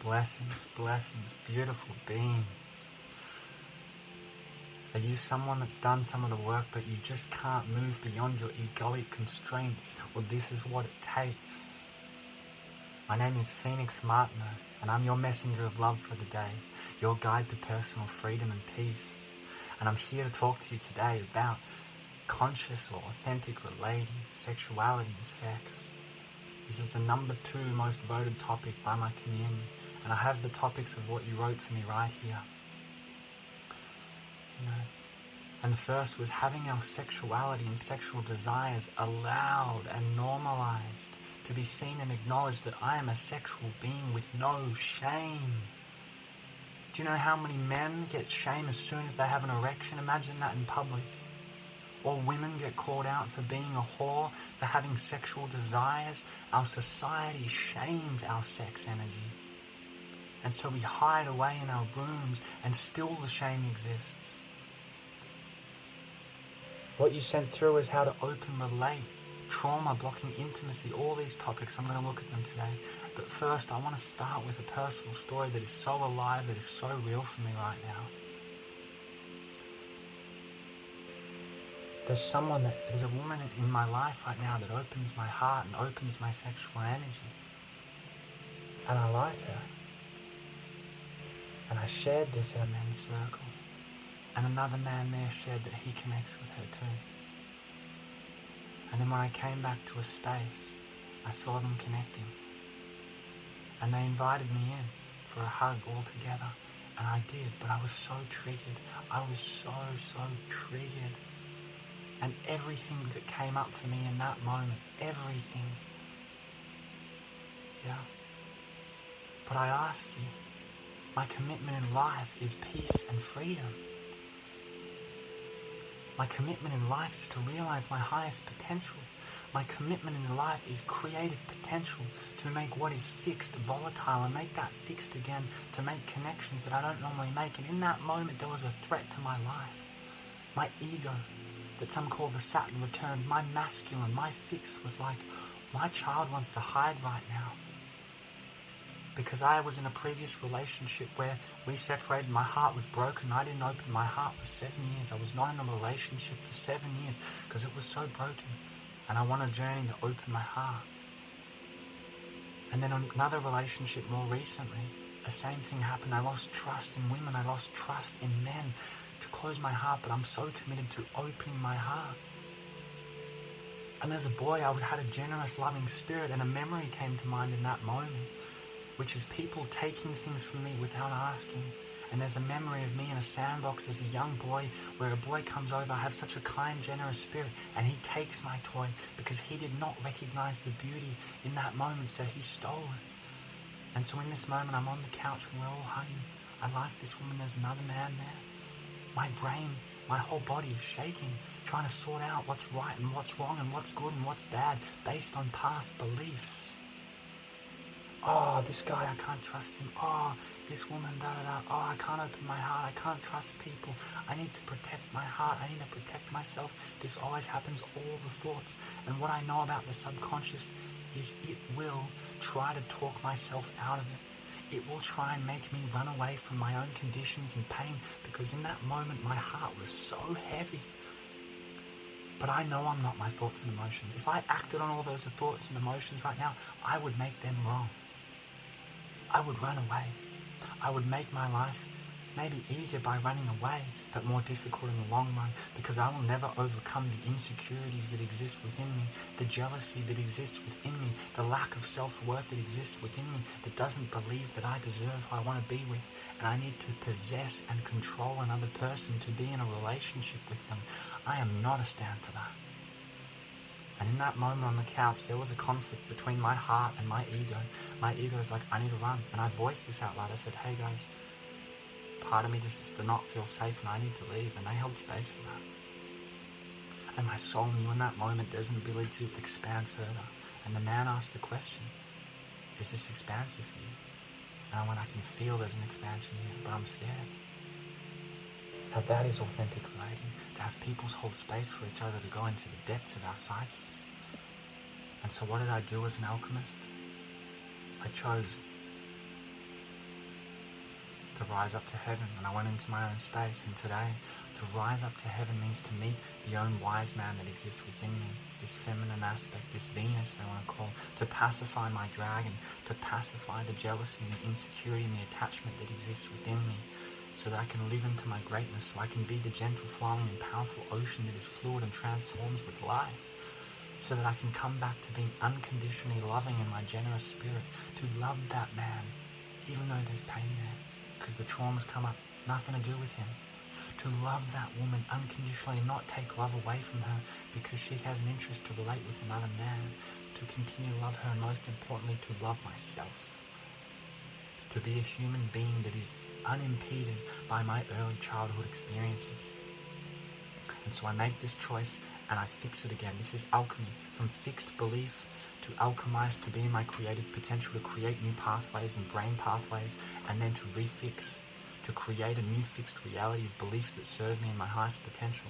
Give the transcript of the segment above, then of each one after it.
Blessings, blessings, beautiful beings. Are you someone that's done some of the work but you just can't move beyond your egoic constraints? Well, this is what it takes. My name is Phoenix Martino, and I'm your messenger of love for the day, your guide to personal freedom and peace. And I'm here to talk to you today about conscious or authentic relating, sexuality and sex. This is the number 2 most voted topic by my community, and I have the topics of what you wrote for me right here. And the first was having our sexuality and sexual desires allowed and normalized to be seen and acknowledged, that I am a sexual being with no shame. Do you know how many men get shame as soon as they have an erection? Imagine that in public. Or women get called out for being a whore, for having sexual desires. Our society shames our sex energy. And so we hide away in our rooms, and still the shame exists. What you sent through is how to open, relate, trauma, blocking intimacy, all these topics. I'm going to look at them today. But first, I want to start with a personal story that is so alive, that is so real for me right now. There's a woman in my life right now that opens my heart and opens my sexual energy. And I like her. And I shared this in a men's circle. And another man there shared that he connects with her too. And then when I came back to a space, I saw them connecting. And they invited me in for a hug all together. And I did, but I was so triggered. I was so triggered. And everything that came up for me in that moment, everything. Yeah. But I ask you, my commitment in life is peace and freedom. My commitment in life is to realize my highest potential. My commitment in life is creative potential, to make what is fixed volatile and make that fixed again, to make connections that I don't normally make. And in that moment, there was a threat to my life. My ego, that some call the Saturn returns, my masculine, my fixed was like, my child wants to hide right now. Because I was in a previous relationship where we separated, my heart was broken, I didn't open my heart for 7 years. I was not in a relationship for 7 years because it was so broken. And I want a journey to open my heart. And then another relationship more recently, the same thing happened. I lost trust in women, I lost trust in men, to close my heart, but I'm so committed to opening my heart. And as a boy, I had a generous, loving spirit, and a memory came to mind in that moment, which is people taking things from me without asking. And there's a memory of me in a sandbox as a young boy, where a boy comes over, I have such a kind, generous spirit, and he takes my toy because he did not recognize the beauty in that moment, so he stole it. And so in this moment, I'm on the couch and we're all hugging. I like this woman, there's another man there. My brain, my whole body is shaking, trying to sort out what's right and what's wrong and what's good and what's bad based on past beliefs. Oh, this guy, I can't trust him. Oh, this woman, da-da-da. Oh, I can't open my heart. I can't trust people. I need to protect my heart. I need to protect myself. This always happens, all the thoughts. And what I know about the subconscious is it will try to talk myself out of it. It will try and make me run away from my own conditions and pain, because in that moment my heart was so heavy. But I know I'm not my thoughts and emotions. If I acted on all those thoughts and emotions right now, I would make them wrong. I would run away. I would make my life maybe easier by running away, but more difficult in the long run, because I will never overcome the insecurities that exist within me, the jealousy that exists within me, the lack of self-worth that exists within me, that doesn't believe that I deserve who I want to be with, and I need to possess and control another person to be in a relationship with them. I am not a stand for that. And in that moment on the couch, there was a conflict between my heart and my ego. My ego is like, I need to run. And I voiced this out loud. I said, hey guys, part of me just does not feel safe and I need to leave. And they held space for that. And my soul knew in that moment there's an ability to expand further. And the man asked the question, is this expansive for you? And I went, I can feel there's an expansion here, but I'm scared. Now that is authentic relating, to have people hold space for each other, to go into the depths of our psyches. And so what did I do as an alchemist? I chose to rise up to heaven, and I went into my own space. And today, to rise up to heaven means to meet the own wise man that exists within me, this feminine aspect, this Venus they want to call, to pacify my dragon, to pacify the jealousy and the insecurity and the attachment that exists within me, so that I can live into my greatness, so I can be the gentle, flowing and powerful ocean that is fluid and transforms with life, so that I can come back to being unconditionally loving in my generous spirit, to love that man, even though there's pain there, because the trauma's come up, nothing to do with him. To love that woman unconditionally and not take love away from her because she has an interest to relate with another man, to continue to love her, and most importantly, to love myself. To be a human being that is unimpeded by my early childhood experiences. And so I make this choice and I fix it again. This is alchemy, from fixed belief to alchemize, to be in my creative potential, to create new pathways and brain pathways, and then to refix, to create a new fixed reality of beliefs that serve me in my highest potential.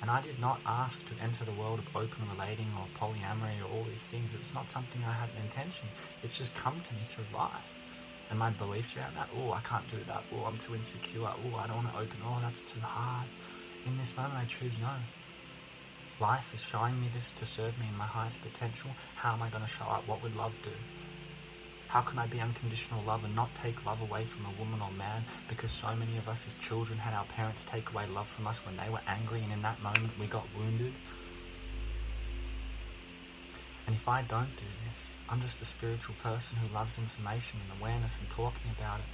And I did not ask to enter the world of open relating or polyamory or all these things. It was not something I had an intention. It's just come to me through life. And my beliefs around that, oh, I can't do that, oh, I'm too insecure, oh, I don't want to open, oh, that's too hard. In this moment, I choose no. Life is showing me this to serve me in my highest potential. How am I going to show up? What would love do? How can I be unconditional love and not take love away from a woman or man? Because so many of us as children had our parents take away love from us when they were angry, and in that moment we got wounded. And if I don't do this, I'm just a spiritual person who loves information and awareness and talking about it,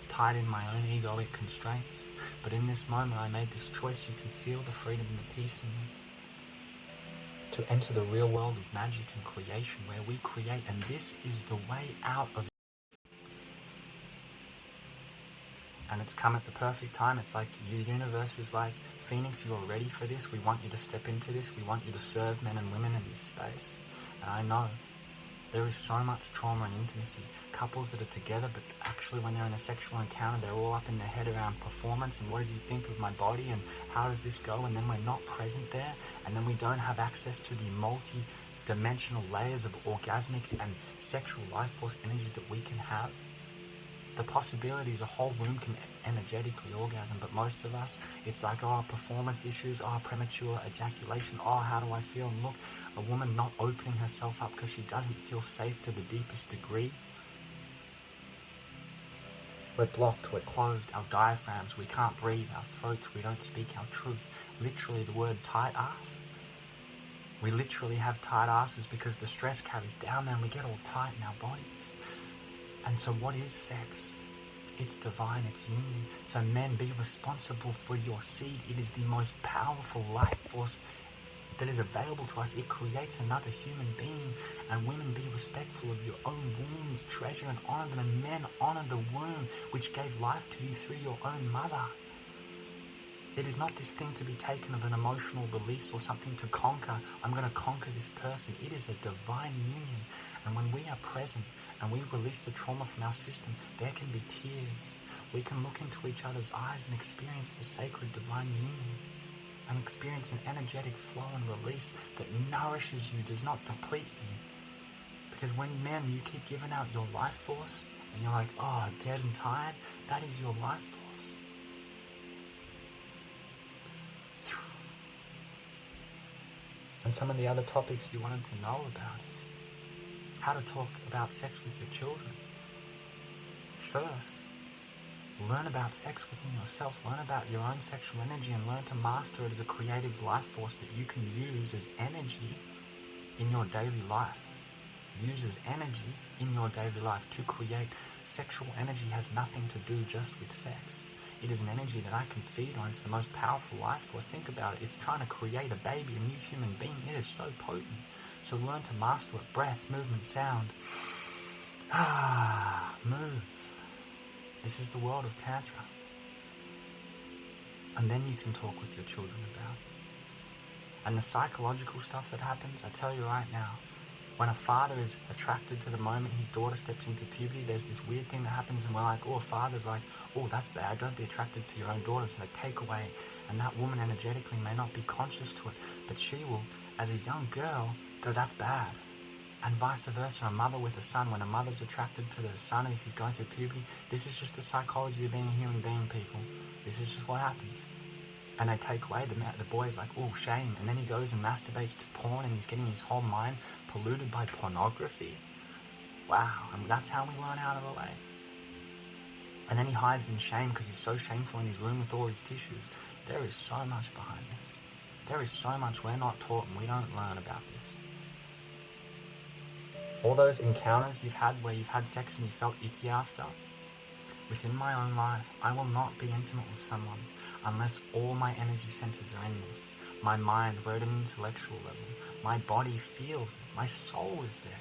tied in my own egoic constraints. But in this moment I made this choice. You can feel the freedom and the peace in me, to enter the real world of magic and creation, where we create, and this is the way out of it. And it's come at the perfect time. It's like the universe is like, Phoenix, you're ready for this. We want you to step into this. We want you to serve men and women in this space. And I know there is so much trauma and intimacy. Couples that are together, but actually when they're in a sexual encounter, they're all up in their head around performance and what does he think of my body and how does this go, and then we're not present there, and then we don't have access to the multi-dimensional layers of orgasmic and sexual life force energy that we can have. The possibilities, a whole room can energetically orgasm, but most of us, it's like, oh, performance issues, oh, premature ejaculation, oh, how do I feel? And look, a woman not opening herself up because she doesn't feel safe to the deepest degree. We're blocked, we're closed, our diaphragms, we can't breathe, our throats, we don't speak our truth. Literally the word tight ass. We literally have tight asses because the stress carries down there and we get all tight in our bodies. And so what is sex? It's divine, it's union. So men, be responsible for your seed. It is the most powerful life force that is available to us. It creates another human being. And women, be respectful of your own wombs, treasure and honor them. And men, honor the womb which gave life to you through your own mother. It is not this thing to be taken of an emotional release or something to conquer. I'm going to conquer this person. It is a divine union. And when we are present and we release the trauma from our system, there can be tears. We can look into each other's eyes and experience the sacred divine union, and experience an energetic flow and release that nourishes you, does not deplete you. Because when men, you keep giving out your life force and you're like, oh, dead and tired, that is your life force. And some of the other topics you wanted to know about is how to talk about sex with your children. First, learn about sex within yourself, learn about your own sexual energy, and learn to master it as a creative life force that you can use as energy in your daily life. Use as energy in your daily life to create. Sexual energy has nothing to do just with sex. It is an energy that I can feed on. It's the most powerful life force. Think about it. It's trying to create a baby, a new human being. It is so potent. So learn to master it. Breath, movement, sound. Move. This is the world of Tantra. And then you can talk with your children about it. And the psychological stuff that happens, I tell you right now, when a father is attracted to the moment his daughter steps into puberty, there's this weird thing that happens, and we're like, oh, a father's like, oh, that's bad, don't be attracted to your own daughter. So they take away, and that woman energetically may not be conscious to it, but she will, as a young girl, go, that's bad. And vice versa, a mother with a son, when a mother's attracted to the son as he's going through puberty, this is just the psychology of being a human being, people. This is just what happens. And they take away, the boy's like, oh, shame. And then he goes and masturbates to porn, and he's getting his whole mind polluted by pornography. Wow, and that's how we learn how to relate. And then he hides in shame because he's so shameful in his room with all his tissues. There is so much behind this. There is so much we're not taught and we don't learn about this. All those encounters you've had where you've had sex and you felt icky after, within my own life, I will not be intimate with someone unless all my energy centers are in this. My mind, we're at an intellectual level. My body feels it. My soul is there.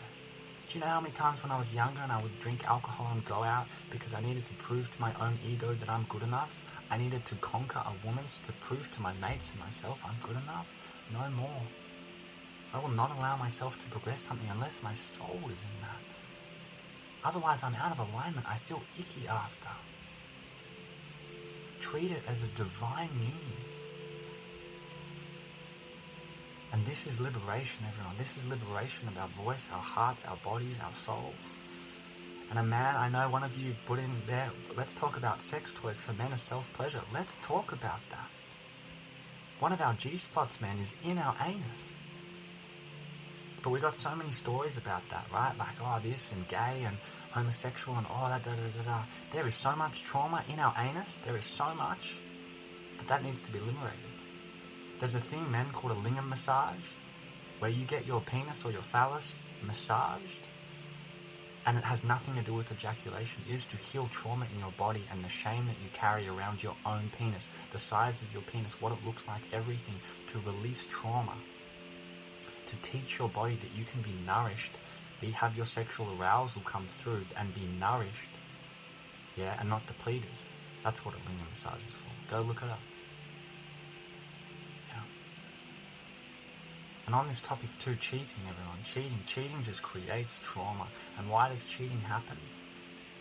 Do you know how many times when I was younger and I would drink alcohol and go out because I needed to prove to my own ego that I'm good enough? I needed to conquer a woman's to prove to my mates and myself I'm good enough? No more. I will not allow myself to progress something unless my soul is in that. Otherwise, I'm out of alignment. I feel icky after. Treat it as a divine union. And this is liberation, everyone. This is liberation of our voice, our hearts, our bodies, our souls. And a man, I know one of you put in there, let's talk about sex toys for men as self-pleasure. Let's talk about that. One of our G-spots, man, is in our anus. But we got so many stories about that, right? Like, oh, this and gay and homosexual and oh, da-da-da-da-da. There is so much trauma in our anus. There is so much that needs to be liberated. There's a thing, men, called a lingam massage, where you get your penis or your phallus massaged, and it has nothing to do with ejaculation. It is to heal trauma in your body and the shame that you carry around your own penis, the size of your penis, what it looks like, everything, to release trauma. To teach your body that you can be nourished, have your sexual arousal come through and be nourished, yeah, and not depleted. That's what a lingam massage is for. Go look it up. Yeah. And on this topic too, cheating, everyone. Cheating just creates trauma. And why does cheating happen?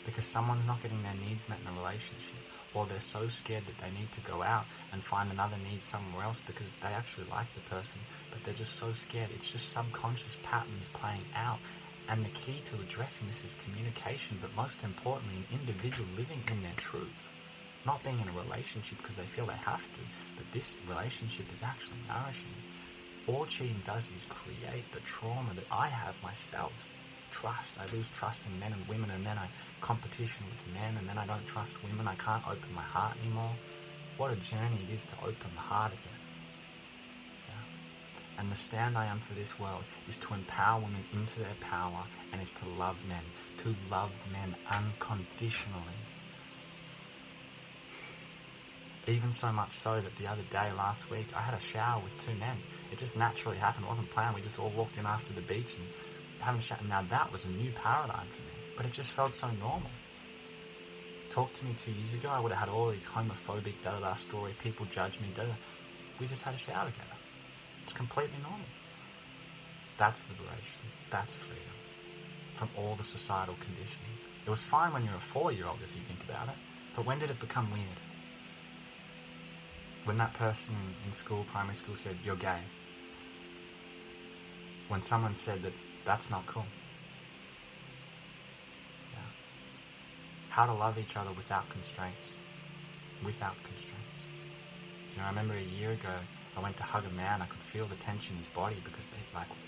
Because someone's not getting their needs met in a relationship, or they're so scared that they need to go out and find another need somewhere else because they actually like the person, but they're just so scared. It's just subconscious patterns playing out. And the key to addressing this is communication, but most importantly, an individual living in their truth. Not being in a relationship because they feel they have to, but this relationship is actually nourishing. All cheating does is create the trauma that I have myself. Trust. I lose trust in men and women, and then I competition with men, and then I don't trust women. I can't open my heart anymore. What a journey it is to open the heart again. Yeah. And the stand I am for this world is to empower women into their power, and is to love men unconditionally. Even so much so that the other day, last week, I had a shower with two men. It just naturally happened. It wasn't planned. We just all walked in after the beach and having a shower. Now that was a new paradigm for me, but it just felt so normal. Talk to me 2 years ago, I would have had all these homophobic da-da-da stories, people judge me, da-da. We just had a shower together. It's completely normal. That's liberation. That's freedom from all the societal conditioning. It was fine when you were a 4-year-old if you think about it, but when did it become weird? When that person in school, primary school, said, you're gay. When someone said that that's not cool. Yeah. How to love each other without constraints. Without constraints. You know, I remember a year ago, I went to hug a man, I could feel the tension in his body because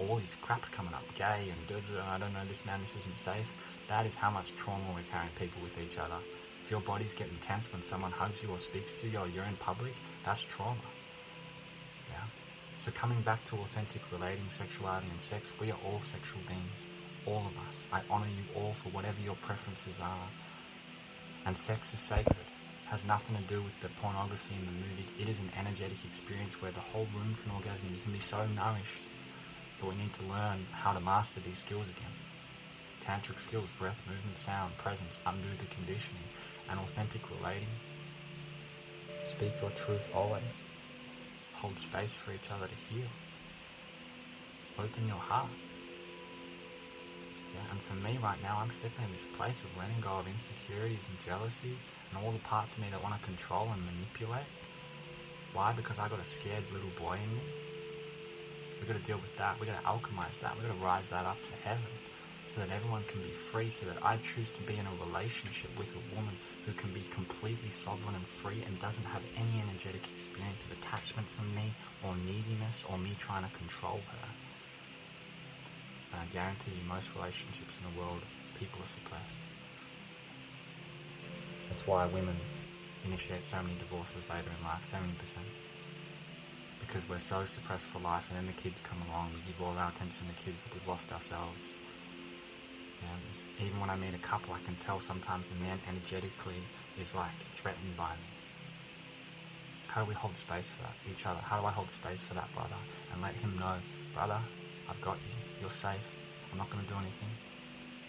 all his crap's coming up, gay and I don't know this man, this isn't safe. That is how much trauma we're carrying people with each other. If your body's getting tense when someone hugs you or speaks to you or you're in public, that's trauma. Yeah. So coming back to authentic relating, sexuality and sex, we are all sexual beings. All of us. I honor you all for whatever your preferences are. And sex is sacred. It has nothing to do with the pornography and the movies. It is an energetic experience where the whole room can orgasm. You can be so nourished. But we need to learn how to master these skills again. Tantric skills, breath, movement, sound, presence, undo the conditioning, and authentic relating. Speak your truth always. Hold space for each other to heal. Open your heart. Yeah, and for me right now, I'm stepping in this place of letting go of insecurities and jealousy and all the parts of me that want to control and manipulate. Why? Because I got a scared little boy in me We've got to deal with that. We've got to alchemize that. We've got to rise that up to heaven so that everyone can be free, so that I choose to be in a relationship with a woman who can be completely sovereign and free and doesn't have any energetic experience of attachment from me or neediness or me trying to control her. And I guarantee you most relationships in the world, people are suppressed. That's why women initiate so many divorces later in life, 70%. Because we're so suppressed for life, and then the kids come along, we give all our attention to the kids, but we've lost ourselves. Even when I meet a couple, I can tell sometimes the man energetically is like threatened by me. How do we hold space for that, each other? How do I hold space for that brother and let him know, brother, I've got you, you're safe, I'm not going to do anything.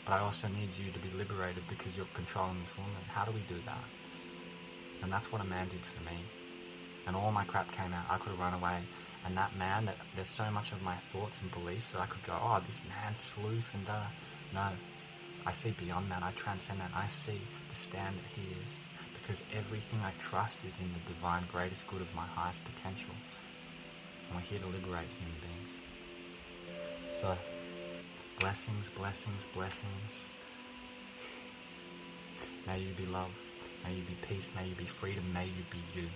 But I also need you to be liberated because you're controlling this woman. How do we do that? And that's what a man did for me. And all my crap came out. I could have run away. And that man, there's so much of my thoughts and beliefs that I could go, oh, this man's sleuth and da. No. I see beyond that. I transcend that. I see the stand that he is. Because everything I trust is in the divine greatest good of my highest potential. And we're here to liberate human beings. So, blessings, blessings, blessings. May you be love. May you be peace. May you be freedom. May you be you.